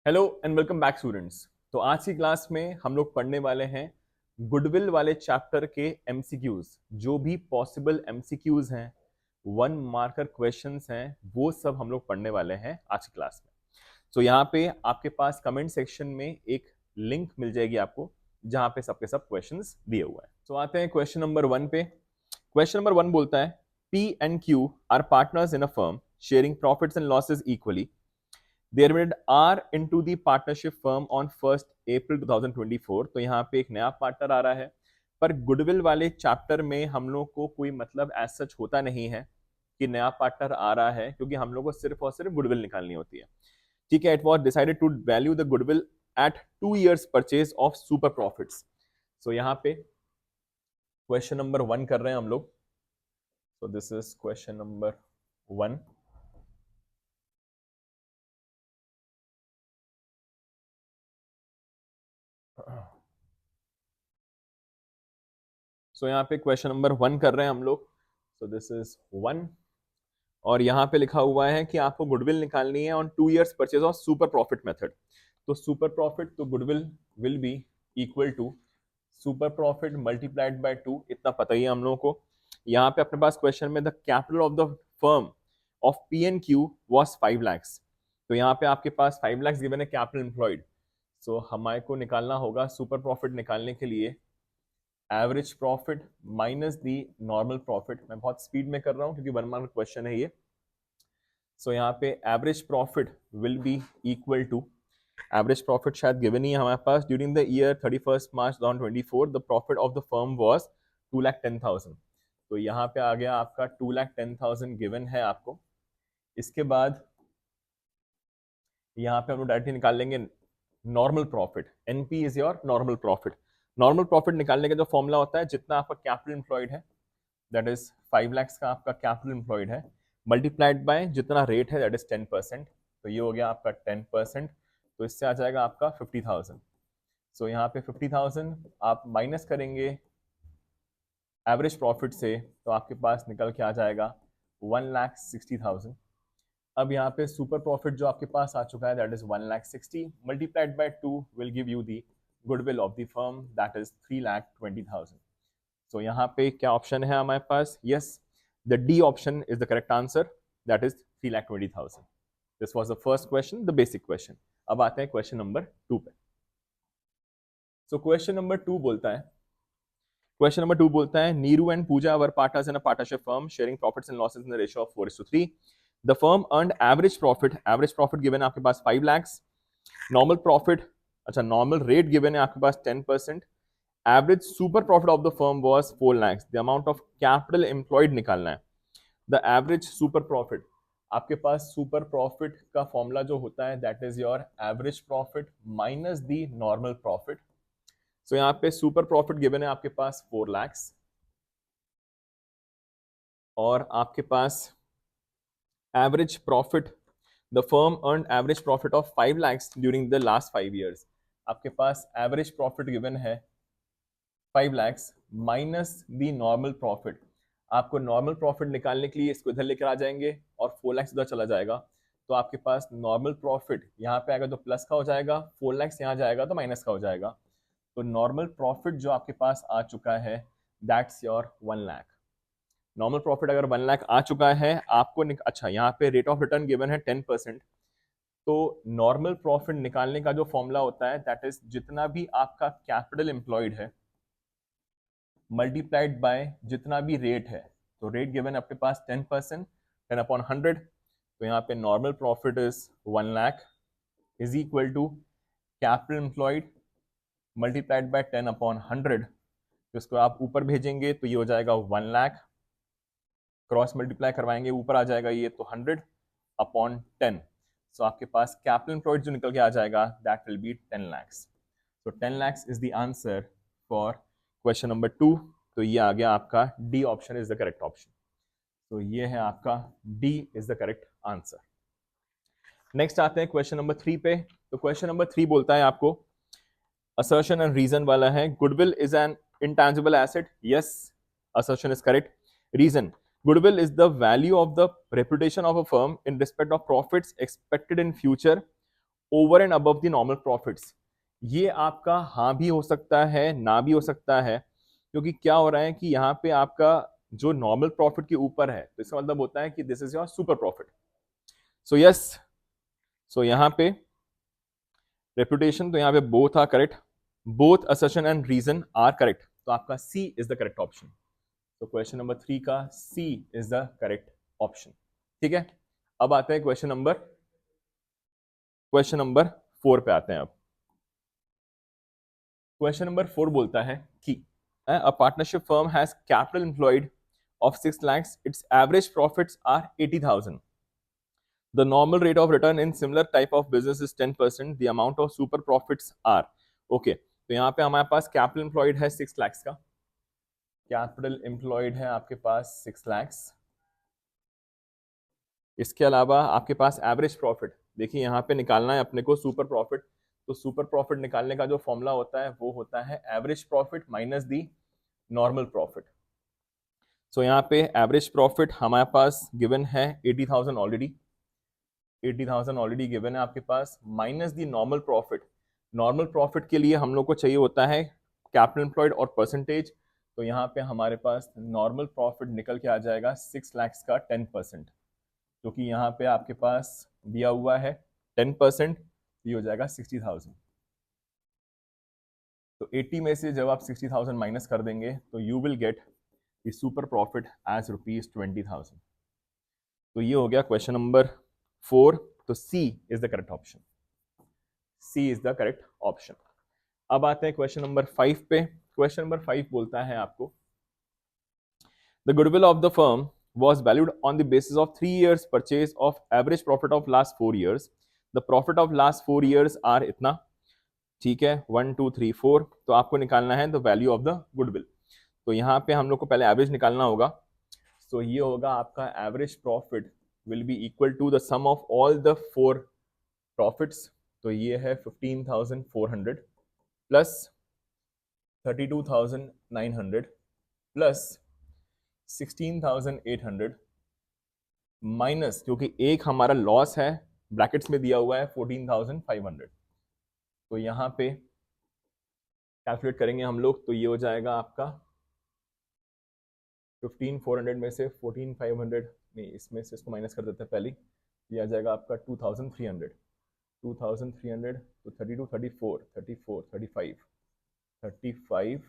Hello and welcome back students. तो आज की क्लास में हम लोग पढ़ने वाले हैं गुडविल वाले चैप्टर के एमसीक्यूज। जो भी पॉसिबल एमसीक्यूज हैं, वन मार्कर क्वेश्चंस हैं, वो सब हम लोग पढ़ने वाले हैं आज की क्लास में। तो यहाँ पे आपके पास कमेंट सेक्शन में एक लिंक मिल जाएगी आपको, जहाँ पे सबके सब क्वेश्चंस दिए हुए हैं। तो आते हैं क्वेश्चन नंबर 1 पे। क्वेश्चन नंबर 1 बोलता है P and Q R partners in a firm sharing profits and losses equally. They admitted R into the partnership firm on 1st April 2024. तो यहाँ पे एक नया पार्टनर आ रहा है, पर गुडविल वाले चैप्टर में हम लोग को कोई मतलब एज सच होता नहीं है कि नया पार्टनर आ रहा है, क्योंकि हम लोग को सिर्फ और सिर्फ गुडविल निकालनी होती है। ठीक है, it was decided to value the goodwill at 2 years purchase of super profits. So यहाँ पे क्वेश्चन नंबर 1 कर रहे हैं हम लोग. सो दिस इज क्वेश्चन नंबर 1. सो यहाँ पे क्वेश्चन नंबर 1 कर रहे हैं हम लोग. सो दिस इज 1. और यहाँ पे लिखा हुआ है कि आपको गुडविल निकालनी है on 2 years purchase of super profit method. तो सुपर प्रॉफिट तो goodwill will be equal to super profit multiplied by 2. इतना पता ही है हम लोगों को. यहाँ पे अपने पास क्वेश्चन में the capital of the firm of P and Q was 5 lakhs. तो यहाँ पे आपके पास 5 lakhs गिवन है कैपिटल एम्प्लॉयड. सो हमारे को निकालना होगा सुपर प्रॉफिट निकालने के लिए average profit minus the normal profit. मैं बहुत स्पीड में कर रहा हूँ क्योंकि 1 मार्क क्वेश्चन है ये. सो यहाँ पे average profit will be equal to, average profit शायद गिवन ही है हमारे पास. During the year 31st March 2024 the profit of the firm was 2,10,000. तो यहाँ पे आ गया आपका 2,10,000 गिवन है आपको. इसके बाद यहाँ पे हम लोग डायरेक्टली निकाल लेंगे normal profit. NP is your normal profit. Normal profit निकालने का जो फॉर्मूला होता है, जितना आपका कैपिटल एम्प्लॉयड है, दैट इज 5 lakhs का आपका कैपिटल एम्प्लॉयड है, मल्टीप्लाइड बाय जितना रेट है, दैट इज 10%. तो ये हो गया आपका 10%. तो इससे आ जाएगा आपका 50,000. सो यहाँ पे 50,000 आप माइनस करेंगे एवरेज प्रॉफिट से, तो आपके पास निकल के आ जाएगा 1,60,000. अब यहाँ पे सुपर प्रॉफिट जो आपके पास आ चुका है, that is 1,60,000 multiplied by 2 will give you the goodwill of the firm, that is 3,20,000. So यहाँ पे क्या ऑप्शन है हमारे पास? Yes, the D option is the correct answer, that is 3,20,000. This was the first question, the basic question. अब आते हैं question number 2 पे. सो क्वेश्चन नंबर 2 बोलता है, Neeru and Pooja were partners in a partnership firm sharing profits and losses in the ratio of 4:3. The firm earned average profit given है आपके पास 5 lakhs. Normal profit, अच्छा नॉर्मल रेट गिवन है आपके पास 10%. Average super profit of the firm was 4 lakhs. The amount of capital employed निकालना है. The average super profit, आपके पास सुपर प्रॉफिट का फॉर्मूला जो होता है, that is your average profit minus the normal profit. So यहाँ पे सुपर प्रॉफिट गिवन है आपके पास 4 lakhs, और आपके पास average profit, the firm earn average profit of 5 lakhs during the last 5 years. आपके पास एवरेज प्रॉफिट गिवन है 5 lakhs minus the normal profit. आपको नॉर्मल प्रॉफिट निकालने के लिए इसको इधर लेकर आ जाएंगे और 4 lakhs उधर चला जाएगा. तो आपके पास नॉर्मल प्रॉफिट यहाँ पे आएगा तो प्लस का हो जाएगा, 4 lakhs यहाँ जाएगा तो माइनस का हो जाएगा. तो नॉर्मल प्रॉफिट जो आपके पास आ चुका है, that's your 1 lakh. Normal profit अगर 1 lakh आ चुका है आपको अच्छा यहाँ पे रेट ऑफ रिटर्न गिवन है 10%. तो नॉर्मल प्रॉफिट निकालने का जो फॉर्मूला होता है, दैट इज जितना भी आपका कैपिटल एम्प्लॉयड है मल्टीप्लाइड बाय जितना भी रेट है. तो रेट गिवन आपके पास 10%, 10/100. तो यहाँ पे normal profit is 1 lakh is equal to capital employed multiplied by 10/100. तो इसको आप ऊपर भेजेंगे तो ये हो जाएगा 1 lakh. क्रॉस मल्टीप्लाई करवाएंगे, ऊपर आ जाएगा ये तो 100/10. सो आपके पास कैपिटल एम्प्लॉयड जो निकल के आ जाएगा, दैट विल बी 10 lakhs. तो 10 lakhs is the answer for question number 2. तो ये आ गया आपका D option is the correct option. तो ये है आपका D is the correct answer. Next आते हैं क्वेश्चन नंबर 3 पे. तो क्वेश्चन नंबर 3 बोलता है आपको, असर्शन एंड रीजन वाला है, goodwill is an intangible asset. Yes, assertion is correct. Reason, goodwill is the value of the reputation of a firm in respect of profits expected in future over and above the normal profits, ये आपका हाँ भी हो सकता है, ना भी हो सकता है, क्योंकि क्या हो रहा है कि यहाँ पे आपका जो नॉर्मल प्रॉफिट के ऊपर है, तो इसका मतलब होता है कि this is your super profit. So yes, so यहाँ पे रेपुटेशन, तो यहाँ पे both are correct, both assertion and reason are correct, तो आपका C is the correct option. तो क्वेश्चन नंबर 3 का C is the correct option. ठीक है, अब आते हैं क्वेश्चन नंबर 4 पे आते हैं। अब क्वेश्चन नंबर 4 बोलता है कि a partnership firm has capital employed of 6 lakhs, its average profits are 80,000. The normal rate of return in similar type of business is 10%. The amount of super profits are okay. तो यहाँ पे हमारे पास capital employed है 6 lakhs का, capital employed है आपके पास 6 lakhs। इसके अलावा आपके पास एवरेज प्रॉफिट, देखिए यहाँ पे निकालना है अपने को सुपर प्रॉफिट, तो सुपर प्रॉफिट निकालने का जो फॉर्मूला होता है वो होता है average profit minus the normal profit. So यहाँ पे एवरेज प्रॉफिट हमारे पास गिवन है 80,000 ऑलरेडी, 80,000 ऑलरेडी गिवन है आपके पास, minus the normal profit. Normal profit के लिए हम लोग को चाहिए होता है कैपिटल एम्प्लॉयड और परसेंटेज, तो यहाँ पे हमारे पास नॉर्मल प्रॉफिट निकल के आ जाएगा 6 lakhs का 10%, जो कि यहाँ पे आपके पास दिया हुआ है 10%, ये हो जाएगा 60,000। तो 80 में से जब आप 60,000 माइनस कर देंगे तो you will get the super profit as ₹20,000। तो ये हो गया क्वेश्चन नंबर 4, तो C is the correct option, C is the correct option. अब आते हैं क्वेश्चन नंबर 5 पे। क्वेश्चन नंबर 5 बोलता है आपको the goodwill of the firm was valued on the basis of 3 years purchase of average profit of last 4 years. The profit of last 4 years are इतना, ठीक है, 1 2 3 4, तो आपको निकालना है the value of the goodwill. तो यहाँ पे हम लोग को पहले एवरेज निकालना होगा, तो ये होगा आपका average profit will be equal to the sum of all the 4 profits, तो ये है 15,400 प्लस 32,900 प्लस 16,800 माइनस, क्योंकि एक हमारा लॉस है ब्रैकेट्स में दिया हुआ है 14,500, तो यहाँ पे कैलकुलेट करेंगे हम लोग, तो ये हो जाएगा आपका 15,400 में से 14,500 नहीं, इसमें से इसको माइनस कर देते हैं पहले, ये आ जाएगा आपका 2,300, 2,300 तो 32 34 34 35 35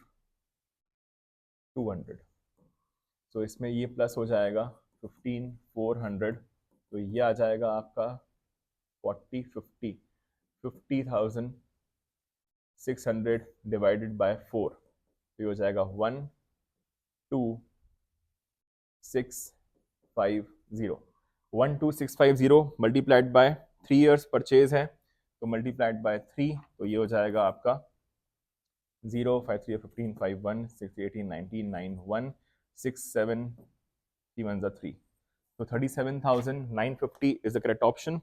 200, तो इसमें ये प्लस हो जाएगा 15,400, तो ये आ जाएगा आपका 50,600 डिवाइडेड बाय 4, तो ये हो जाएगा 12650, 12650 मल्टीप्लाइड बाय 3 इयर्स परचेज है, तो मल्टीप्लाइड बाय 3, तो ये हो जाएगा आपका 0 5 3 15 5 1 6 18 19 9 1 6 7 3 1 3, तो 37,950 इज द करेक्ट ऑप्शन।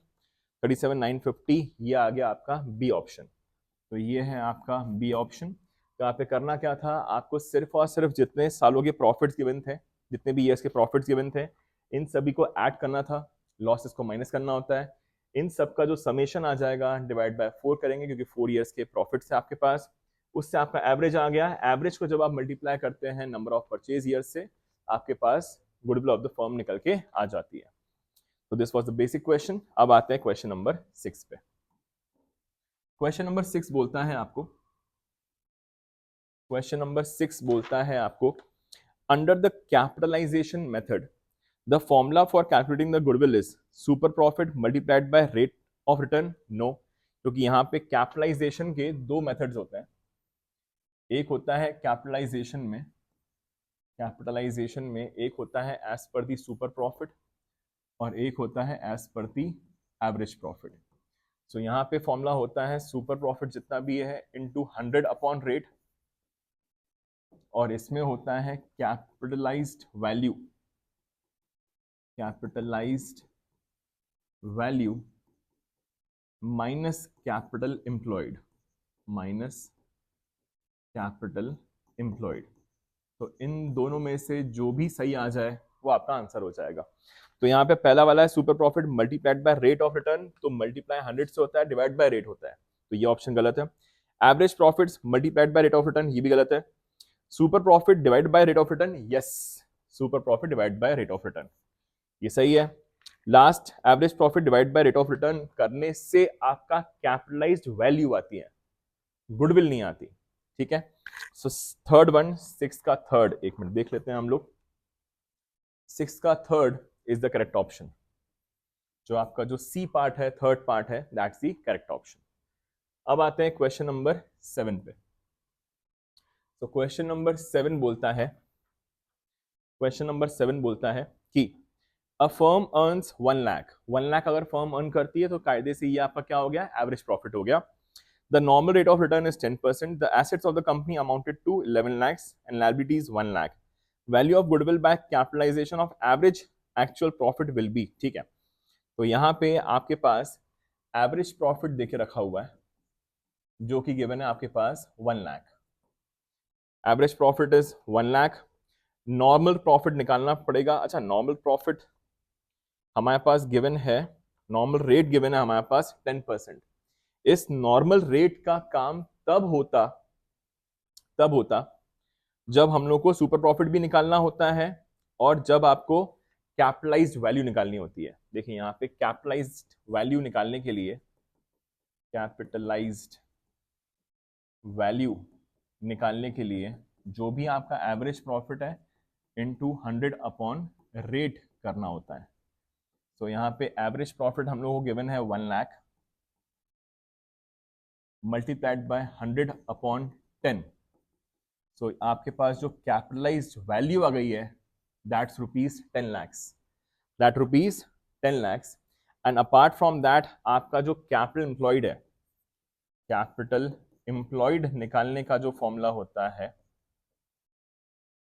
37,950 ये आ गया आपका बी ऑप्शन, तो ये है आपका बी ऑप्शन। तो यहाँ पे करना क्या था, आपको सिर्फ और सिर्फ जितने सालों के प्रॉफिट्स गिवन थे, जितने भी ईयर्स के प्रॉफिट्स गिवन थे, इन सभी को ऐड करना था, लॉसेस को माइनस करना होता है, इन सब का जो समेशन आ जाएगा डिवाइड बाय 4 करेंगे, क्योंकि 4 ईयर्स के प्रॉफिट्स है आपके पास, उससे आपका एवरेज आ गया। एवरेज को जब आप मल्टीप्लाई करते हैं नंबर ऑफ परचेज ईयर्स से, आपके पास गुडविल ऑफ द फर्म निकल के आ जाती है। तो this was the basic question. अब आते हैं क्वेश्चन नंबर 6 पे। क्वेश्चन नंबर 6 बोलता है आपको, क्वेश्चन नंबर 6 बोलता है आपको under the capitalisation method the formula for calculating the goodwill is super profit multiplied by rate of return. No, क्योंकि यहाँ पे कैपिटलाइजेशन के 2 मेथड्स होते हैं, एक होता है कैपिटलाइजेशन में एक होता है एज पर दी सुपर प्रॉफिट और एक होता है as per the average profit. So यहाँ पे फॉर्मूला होता है सुपर प्रॉफिट जितना भी है इनटू 100 अपॉन रेट, और इसमें होता है capitalised value minus capital employed, तो इन दोनों में से जो भी सही आ जाए वो आपका आंसर हो जाएगा। तो यहाँ पे पहला वाला है super profit multiplied by rate of return, तो मल्टीप्लाई 100 से होता है, डिवाइड बाय रेट होता है, तो ये ऑप्शन गलत है। Average profits multiplied by rate of return, ये भी गलत है। Super profit divide by rate of return, yes, super profit divide by rate of return, ये सही है। Last average profit divide by rate of return करने से आपका कैपिटलाइज्ड वैल्यू आती है, गुडविल नहीं आती, ठीक है। सो थर्ड वन, 6 का थर्ड, एक मिनट देख लेते हैं हम लोग, 6 का third is the correct option. जो आपका जो सी पार्ट है, थर्ड पार्ट है, दैट्स द करेक्ट ऑप्शन। अब आते हैं क्वेश्चन नंबर 7 पे। तो क्वेश्चन नंबर 7 बोलता है, क्वेश्चन नंबर 7 बोलता है कि a firm earns 1 lakh, 1 lakh अगर फर्म अर्न करती है तो कायदे से ये आपका क्या हो गया, एवरेज प्रॉफिट हो गया। The normal rate of return is 10%. The assets of the company amounted to 11 lakhs and liabilities 1 lakh. Value of goodwill by capitalization of average actual profit will be, ठीक है। तो यहाँ पे आपके पास एवरेज प्रॉफिट देके रखा हुआ है, जो कि गिवन है आपके पास 1 lakh. Average profit is 1 lakh. Normal profit निकालना पड़ेगा। अच्छा, नॉर्मल प्रॉफिट हमारे पास गिवन है, नॉर्मल रेट गिवन है हमारे पास 10%। इस नॉर्मल रेट का काम तब होता जब हम लोग को सुपर प्रॉफिट भी निकालना होता है और जब आपको कैपिटलाइज्ड वैल्यू निकालनी होती है। देखिए यहाँ पे कैपिटलाइज्ड वैल्यू निकालने के लिए, कैपिटलाइज्ड वैल्यू निकालने के लिए जो भी आपका एवरेज प्रॉफिट है इनटू 100 अपॉन रेट करना होता है। तो यहाँ पे एवरेज प्रॉफिट हम लोगों को गिवन है 1 लाख मल्टीप्लाइड बाय 100 अपॉन 10। सो आपके पास जो कैपिटलाइज्ड वैल्यू आ गई है that's rupees 10 lakhs, that rupees 10 lakhs। And apart from that आपका जो कैपिटल एम्प्लॉयड है, कैपिटल एम्प्लॉयड निकालने का जो फॉर्मूला होता है,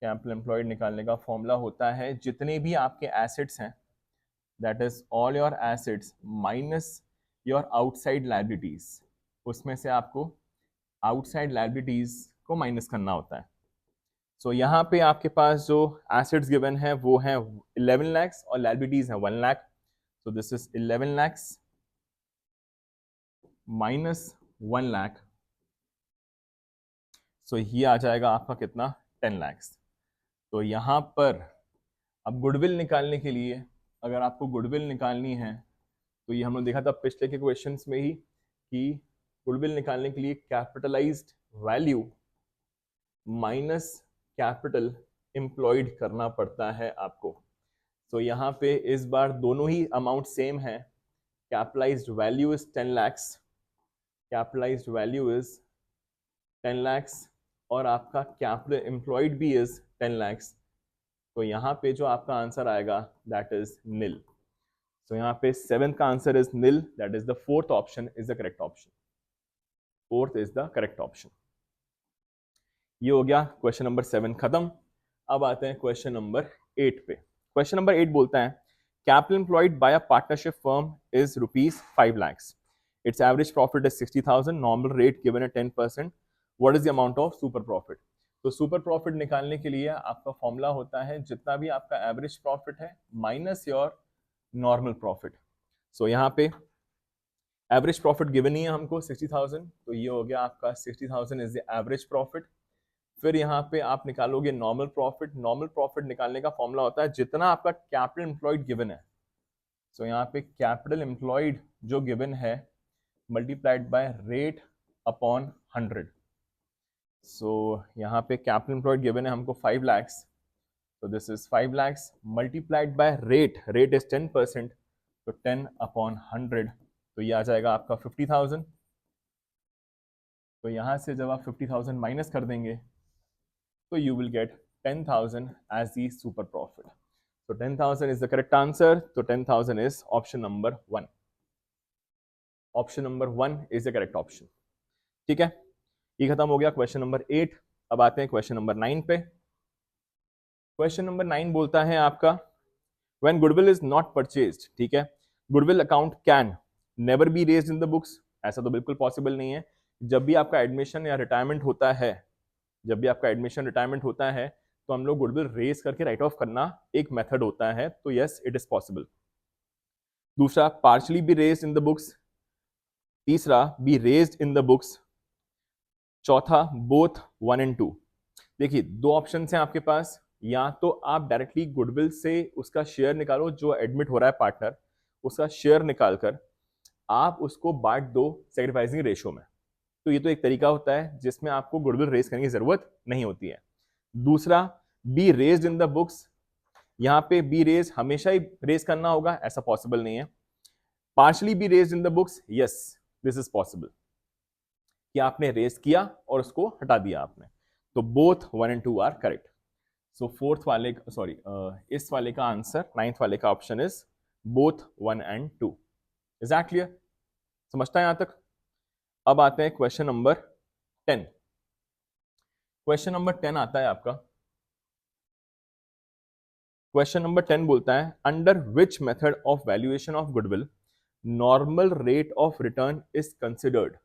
कैपिटल एम्प्लॉयड निकालने का फॉर्मूला होता है जितने भी आपके एसेट्स हैं, that is all your assets minus your outside liabilities, उसमें से आपको आउटसाइड लायबिलिटीज को माइनस करना होता है। सो यहाँ पे आपके पास जो एसेट्स गिवन है वो है 11 lakhs और लायबिलिटीज है 1 lakh. So this is 11 lakhs minus 1 lakh. सो ये आ जाएगा आपका कितना, 10 lakhs। तो यहाँ पर अब गुडविल निकालने के लिए, अगर आपको गुडविल निकालनी है तो ये हमने देखा था पिछले के क्वेश्चंस में ही कि गुडविल निकालने के लिए capitalised value minus capital employed करना पड़ता है आपको। तो यहाँ पे इस बार दोनों ही अमाउंट सेम है। Capitalised value is 10 lakhs, capitalised value is 10 lakhs और आपका कैपिटल एम्प्लॉयड भी इज 10 lakhs। तो यहाँ पे जो आपका आंसर आएगा दैट इज नील। तो यहाँ पे 7th का answer is nil, that is the 4th option is the correct option. 4th is the correct option. ये हो गया क्वेश्चन नंबर 7 खत्म। अब आते हैं क्वेश्चन नंबर 8 पे। क्वेश्चन नंबर 8 बोलता है capital employed by a partnership firm is rupees 5 lakhs, it's average profit is 60,000, normal rate given है 10%, what is the amount of super profit. तो सुपर प्रॉफिट निकालने के लिए आपका फॉर्मूला होता है जितना भी आपका एवरेज प्रॉफिट है minus your normal profit. So यहाँ पे एवरेज प्रॉफिट गिवन ही है हमको 60,000, तो ये हो गया आपका 60,000 इज द एवरेज प्रॉफिट। फिर यहाँ पे आप निकालोगे नॉर्मल प्रॉफिट। नॉर्मल प्रॉफिट निकालने का फॉर्मूला होता है जितना आपका कैपिटल एम्प्लॉयड गिवन है। सो यहाँ पे कैपिटल एम्प्लॉयड जो गिवन है मल्टीप्लाइड बाय रेट अपॉन 100। सो यहाँ पे कैपिटल एम्प्लॉयड गिवन है हमको 5 lakhs, तो this is 5 lakhs multiplied by rate, rate is 10%, तो 10 अपॉन 100, तो ये आ जाएगा आपका 50,000। तो यहाँ से जब आप 50,000 माइनस कर देंगे तो you will get 10,000 as the super profit. So 10,000 is the correct answer. So 10,000 is option number 1. Option number 1 is the correct option. ठीक है, ये खत्म हो गया क्वेश्चन नंबर 8। अब आते हैं क्वेश्चन नंबर 9 पे। क्वेश्चन नंबर 9 बोलता है आपका when goodwill is not purchased, ठीक है, goodwill account can never be raised in the books। ऐसा तो बिल्कुल पॉसिबल नहीं है। जब भी आपका एडमिशन या रिटायरमेंट होता है, जब भी आपका एडमिशन रिटायरमेंट होता है तो हम लोग गुडविल रेज करके राइट ऑफ करना एक मेथड होता है, तो यस इट इज पॉसिबल। दूसरा, partially be raised in the books. तीसरा, be raised in the books. चौथा, बोथ 1 and 2। देखिए, दो ऑप्शन हैं आपके पास, या तो आप डायरेक्टली गुडविल से उसका शेयर निकालो, जो एडमिट हो रहा है पार्टनर, उसका शेयर निकालकर आप उसको बांट दो सेक्रीफाइसिंग रेशियो में। तो ये तो एक तरीका होता है जिसमें आपको गुडविल रेज करने की जरूरत नहीं होती है। दूसरा, B raised in the books. यहाँ पे बी रेज हमेशा ही रेज करना होगा, ऐसा पॉसिबल नहीं है। Partially be raised in the books, yes this is possible, कि आपने रेज किया और उसको हटा दिया आपने। तो both 1 and 2 are correct. So fourth वाले, सॉरी, इस वाले का आंसर, नाइन्थ वाले का option is both 1 and 2। Is that clear? समझता है यहां तक? अब आते हैं क्वेश्चन नंबर 10। क्वेश्चन नंबर 10 आता है आपका, क्वेश्चन नंबर 10 बोलता है, under which method of valuation of goodwill normal rate of return is considered.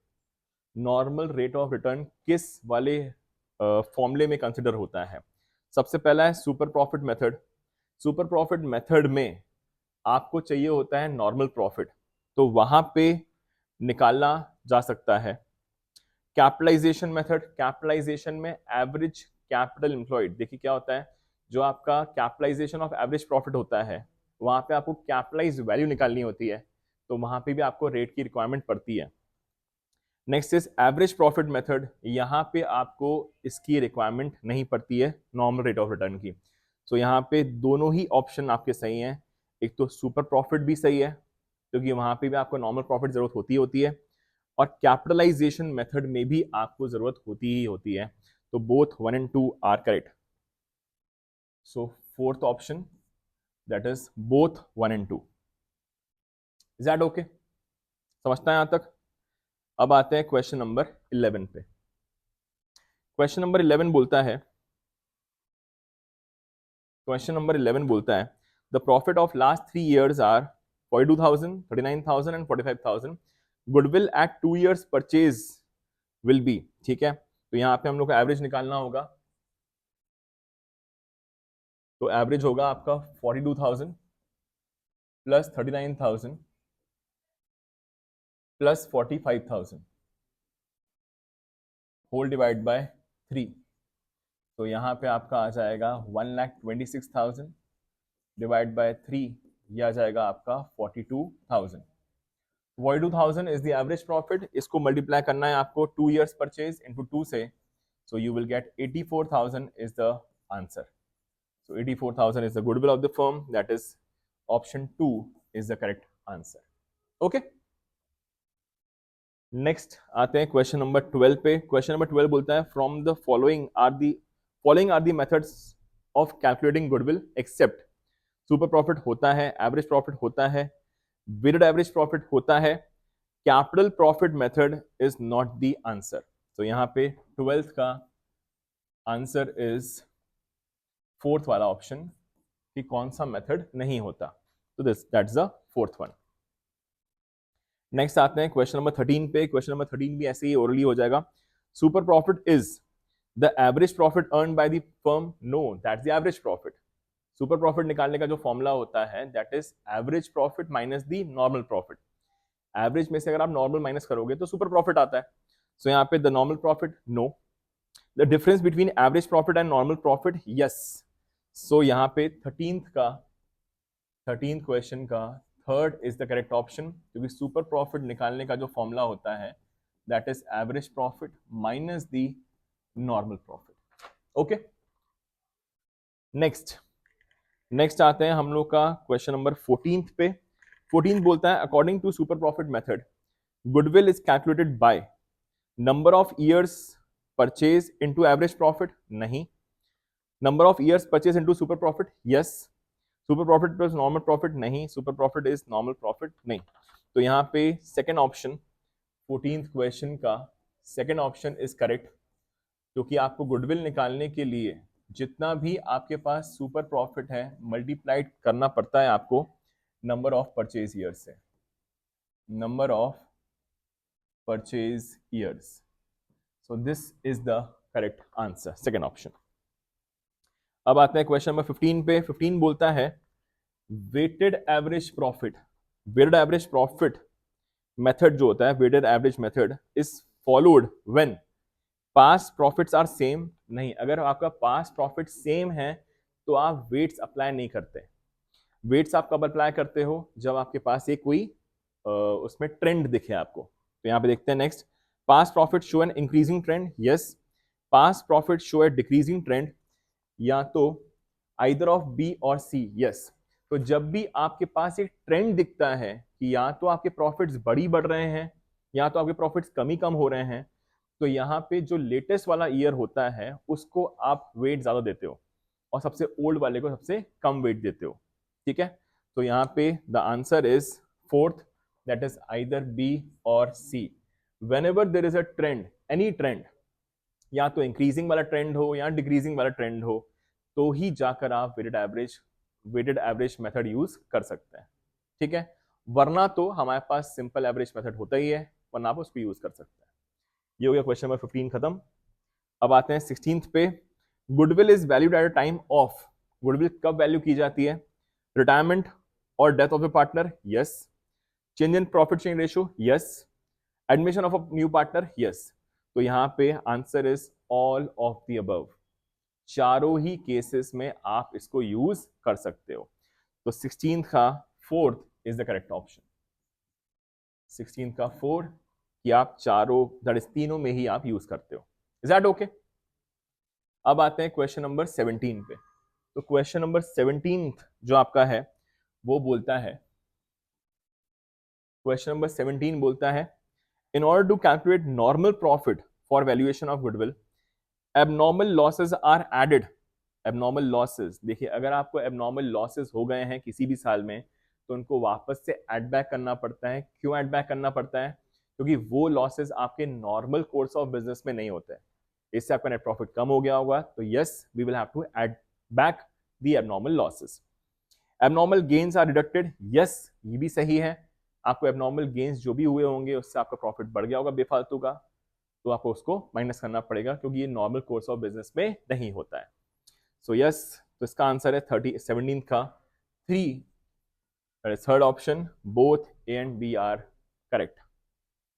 Normal rate of return किस वाले फॉर्मूले में कंसिडर होता है? सबसे पहला है super profit method. Super profit method में आपको चाहिए होता है नॉर्मल प्रॉफिट, तो वहां पे निकाला जा सकता है। कैपिटलाइजेशन मेथड, कैपिटलाइजेशन में एवरेज कैपिटल एम्प्लॉयड, देखिए क्या होता है, जो आपका कैपिटलाइजेशन ऑफ एवरेज प्रॉफिट होता है, वहां पे आपको कैपिटलाइज वैल्यू निकालनी होती है, तो वहां पे भी आपको रेट की रिक्वायरमेंट पड़ती है। Next is average profit method, यहाँ पे आपको इसकी रिक्वायरमेंट नहीं पड़ती है नॉर्मल रेट ऑफ रिटर्न की। तो यहाँ पे दोनों ही ऑप्शन आपके सही हैं। एक तो सुपर प्रॉफिट भी सही है, क्योंकि वहां पे भी आपको नॉर्मल प्रॉफिट जरूरत होती है, और कैपिटलाइजेशन मेथड में भी आपको जरूरत होती ही होती है। तो both 1 and 2 are correct. So fourth option, that is both 1 and 2। Is that okay? समझता है यहां तक? अब आते हैं क्वेश्चन नंबर 11 पे। क्वेश्चन नंबर 11 बोलता है, क्वेश्चन नंबर 11 बोलता है, the profit of last 3 years are 42,000, 39,000 and 45,000। Goodwill at 2 years purchase will be. ठीक है, तो यहाँ पे हम लोग को एवरेज निकालना होगा, तो एवरेज होगा आपका 42,000 plus 39,000 plus 45,000 whole divide by 3। तो यहाँ पे आपका आ जाएगा 1,26,000 डिवाइड बाय 3, यह आ जाएगा आपका 42,000। 42,000 इज द एवरेज प्रॉफिट। इसको मल्टीप्लाई करना है आपको 2 years परचेज इंटू 2 से, so you will get 84,000 is the answer. So 84,000 is the goodwill of the firm, that is option 2 is the correct answer. Okay, next आते हैं question number 12 पे। Question number 12 बोलता है, from the following are the methods of calculating goodwill except. Super profit होता है, average profit होता है, weighted average profit होता है, capital profit method is not the answer. तो यहाँ पे 12th का आंसर इज फोर्थ वाला ऑप्शन, कि कौन सा मेथड नहीं होता। तो this that's the fourth one. Next आते हैं क्वेश्चन नंबर 13 पे। क्वेश्चन नंबर 13 भी ऐसे ही ओरली हो जाएगा। Super profit is the average profit earn by the firm. No, that's the average profit. Super profit निकालने का जो फॉर्मूला होता है, that is average profit minus the normal profit. Average में से अगर आप नॉर्मल माइनस करोगे तो सुपर प्रॉफिट आता है। सो यहाँ पे the normal profit, no. The difference between average profit and normal profit, yes. So यहाँ पे 13th क्वेश्चन का third is the correct option, क्योंकि सुपर प्रॉफिट निकालने का जो फॉर्मूला होता है, that is average profit minus the normal profit. Okay, next आते हैं हम लोग का क्वेश्चन नंबर 14 पे। 14 बोलता है, according to super profit method goodwill is calculated by number of years purchase into average profit, नहीं। Number of years purchase into super profit, yes. Super profit plus normal profit, नहीं। Super profit is normal profit, नहीं। तो यहाँ पे second option 14th question का second option is correct, क्योंकि आपको goodwill निकालने के लिए जितना भी आपके पास सुपर प्रॉफिट है, मल्टीप्लाइड करना पड़ता है आपको नंबर ऑफ परचेज ईयर्स से। Number of purchase years, so this is the correct answer, second option. अब आते हैं क्वेश्चन नंबर 15 पे। 15 बोलता है weighted average profit. Weighted average profit method जो होता है, weighted average method is followed when past profits are same. नहीं, अगर आपका पास्ट प्रॉफिट सेम है तो आप वेट्स अप्लाई नहीं करते। वेट्स आप कब अप्लाई करते हो? जब आपके पास एक कोई उसमें ट्रेंड दिखे आपको। तो यहाँ पे देखते हैं next, past profit show an increasing trend, yes. Past profit show A decreasing trend, या तो आइदर ऑफ बी और सी, यस। तो जब भी आपके पास एक ट्रेंड दिखता है कि या तो आपके प्रॉफिट्स बढ़ रहे हैं या तो आपके प्रॉफिट्स कमी कम हो रहे हैं, तो यहाँ पे जो लेटेस्ट वाला ईयर होता है उसको आप वेट ज्यादा देते हो और सबसे ओल्ड वाले को सबसे कम वेट देते हो। ठीक है, तो यहाँ पे the answer is fourth, that is either B और C. When there is a trend, any trend, या तो इंक्रीजिंग वाला ट्रेंड हो या डिक्रीजिंग वाला ट्रेंड हो, तो ही जाकर आप वेटेड एवरेज मेथड यूज कर सकते हैं। ठीक है, वरना तो हमारे पास सिंपल एवरेज मेथड होता ही है, वरना आप उसको यूज कर सकते हैं। ये हो गया क्वेश्चन नंबर 15 खत्म। अब आते हैं 16th पे। Goodwill is valued at a time of. Goodwill कब वैल्यू की जाती है? रिटायरमेंट और death of A partner, yes. Change in profit sharing ratio, yes. Admission of a new partner, yes. तो यहां पे answer is all of the above. चारों ही cases में आप इसको यूज कर सकते हो। तो 16 का fourth is the correct option. 16 का फोर्थ कि आप चारों, दैट इज तीनों में ही आप यूज करते हो। Is that okay? अब आते हैं क्वेश्चन नंबर 17 पे। तो क्वेश्चन नंबर 17 जो आपका है वो बोलता है, क्वेश्चन नंबर 17 बोलता है in order to calculate normal profit for valuation of goodwill, abnormal losses are added. Abnormal losses, देखिए अगर आपको एबनॉर्मल लॉसेस हो गए हैं किसी भी साल में तो उनको वापस से ऐड बैक करना पड़ता है। क्यों ऐड बैक करना पड़ता है? क्योंकि वो लॉसेस आपके नॉर्मल कोर्स ऑफ बिजनेस में नहीं होते। इससे आपका नेट प्रॉफिट कम हो गया होगा, तो yes we will have to add back the abnormal losses. Abnormal gains are deducted, yes ये भी सही है। आपको एबनॉर्मल गेन्स जो भी हुए होंगे उससे आपका प्रॉफिट बढ़ गया होगा बेफालतू का, तो आपको उसको माइनस करना पड़ेगा क्योंकि ये नॉर्मल कोर्स ऑफ बिजनेस में नहीं होता है। सो यस, तो इसका आंसर है 17 का 3, third option, both A and B are correct.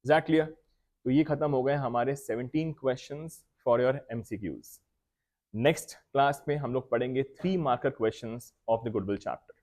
Is that clear? तो ये खत्म हो गए हमारे 17 questions for your MCQs. Next class में हम लोग पढ़ेंगे 3 marker questions of the goodwill chapter.